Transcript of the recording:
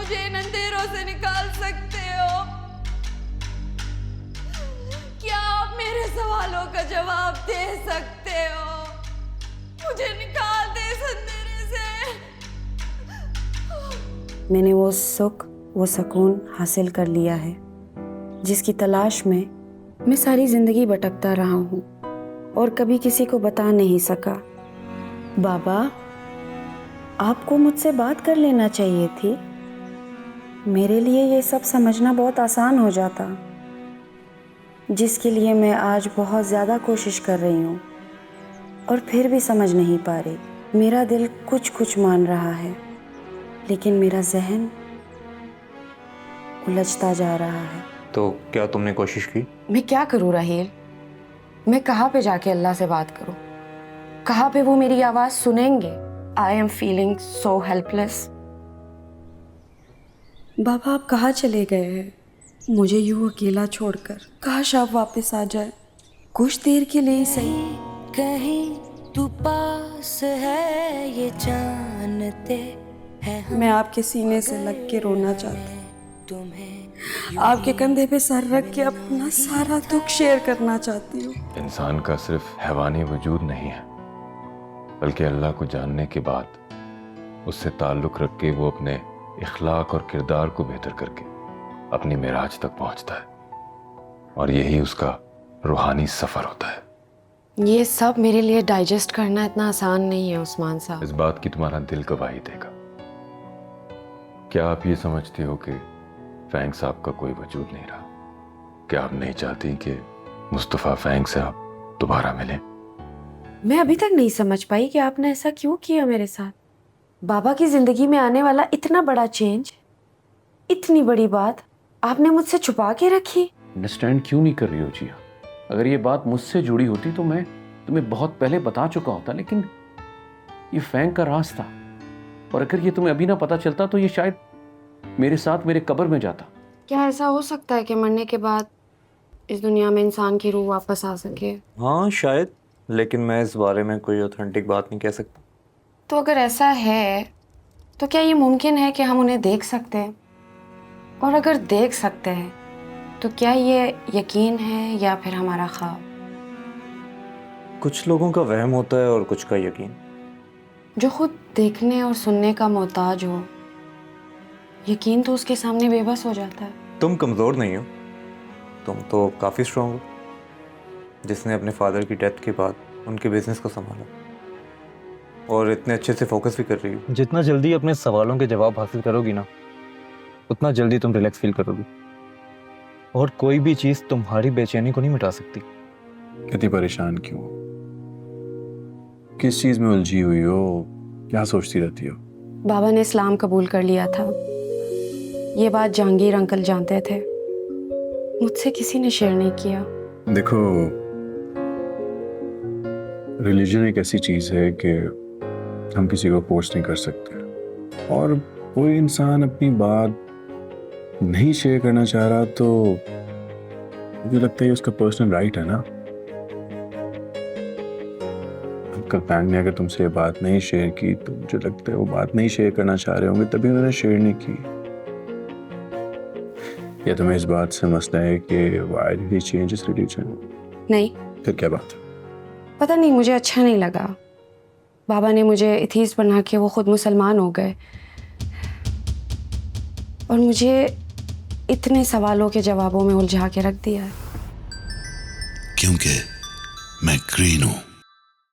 मुझे इन अंधेरों से निकाल सकते हो? क्या आप मेरे सवालों का जवाब दे सकते हो? मुझे निकाल दे इस अंधेरे से। मैंने वो सुख, वो सुकून हासिल कर लिया है जिसकी तलाश में मैं सारी जिंदगी भटकता रहा हूँ और कभी किसी को बता नहीं सका। बाबा, आपको मुझसे बात कर लेना चाहिए थी। मेरे लिए ये सब समझना बहुत आसान हो जाता, जिसके लिए मैं आज बहुत ज़्यादा कोशिश कर रही हूँ और फिर भी समझ नहीं पा रही। मेरा दिल कुछ कुछ मान रहा है, लेकिन मेरा जहन उलझता जा रहा है। तो क्या तुमने कोशिश की? मैं क्या करूँ राहेल? मैं कहाँ पे जाके अल्लाह से बात करूँ? कहाँ पे वो मेरी आवाज़ सुनेंगे? I am feeling so helpless. बाबा, आप कहाँ चले गए हैं? मुझे यूं अकेला छोड़कर। काश आप वापस आ जाए, कुछ देर के लिए ही सही। कहीं तू पास है ये जानते हैं, मैं आपके सीने से लग के रोना चाहती हूँ, तुम्हें आपके कंधे पे सर रख के अपना सारा दुख शेयर करना चाहती हूँ। इंसान का सिर्फ हैवानी वजूद नहीं है, बल्कि अल्लाह को जानने के बाद उससे ताल्लुक़ रख के वो अपने इखलाक और किरदार को बेहतर करके अपनी मेराज तक पहुंचता है, और यही उसका रूहानी सफ़र होता है। ये सब मेरे लिए डाइजेस्ट करना इतना आसान नहीं है उस्मान साहब। इस बात की तुम्हारा दिल गवाही देगा। क्या आप ये समझती हो कि फैंग साहब का कोई वजूद नहीं रहा? क्या आप नहीं चाहती कि मुस्तफ़ा फैंग साहब दोबारा मिलें? मैं अभी तक नहीं समझ पाई कि आपने ऐसा क्यों किया मेरे साथ। बाबा की जिंदगी में आने वाला इतना बड़ा चेंज, इतनी बड़ी बात आपने मुझसे छुपा के रखी। अंडरस्टैंड क्यों नहीं कर रही हो जिया? अगर ये बात मुझसे जुड़ी होती तो मैं तुम्हें बहुत पहले बता चुका होता, लेकिन ये फैंग का राज था, और अगर ये तुम्हें अभी ना पता चलता तो ये शायद मेरे साथ मेरे कब्र में जाता। क्या ऐसा हो सकता है कि मरने के बाद इस दुनिया में इंसान की रूह वापस आ सके? हाँ शायद, लेकिन मैं इस बारे में कोई ऑथेंटिक बात नहीं कह सकता। तो अगर ऐसा है तो क्या ये मुमकिन है कि हम उन्हें देख सकते हैं? और अगर देख सकते हैं तो क्या ये यकीन है या फिर हमारा ख्वाब? कुछ लोगों का वहम होता है और कुछ का यकीन। जो खुद देखने और सुनने का मोहताज हो, यकीन तो उसके सामने बेबस हो जाता है। तुम कमज़ोर नहीं हो, तुम तो काफ़ी स्ट्रांग हो, जिसने अपने फादर की डेथ के बाद उनके बिजनेस को संभाला और इतने अच्छे से फोकस भी कर रही हो। जितना जल्दी अपने सवालों के जवाब हासिल करोगी ना, उतना जल्दी तुम रिलैक्स फील करोगी, और कोई भी चीज़ तुम्हारी बेचैनी को नहीं मिटा सकती। कितनी परेशान क्यों? किस चीज़ में उलझी हुई हो? क्या सोचती रहती हो? बाबा ने इस्लाम कबूल कर लिया था, ये बात जहांगीर अंकल जानते थे, मुझसे किसी ने शेयर नहीं किया। देखो, रिलीजन एक ऐसी चीज़ है कि हम किसी को फोर्स नहीं कर सकते, और कोई इंसान अपनी बात नहीं शेयर करना चाह रहा तो मुझे लगता है उसका पर्सनल राइट है ना। अंकल फैंग ने अगर तुमसे ये बात नहीं शेयर की तो मुझे लगता है वो बात नहीं शेयर करना चाह रहे होंगे, तभी उन्होंने शेयर नहीं की। या तुम्हें इस बात से मसला है कि why did he change his religion? नहीं, फिर क्या बात है? पता नहीं, मुझे अच्छा नहीं लगा। बाबा ने मुझे एथीस्ट बना के वो खुद मुसलमान हो गए, और मुझे इतने सवालों के जवाबों में उलझा के रख दिया है। क्योंकि मैं ग्रीन हूं।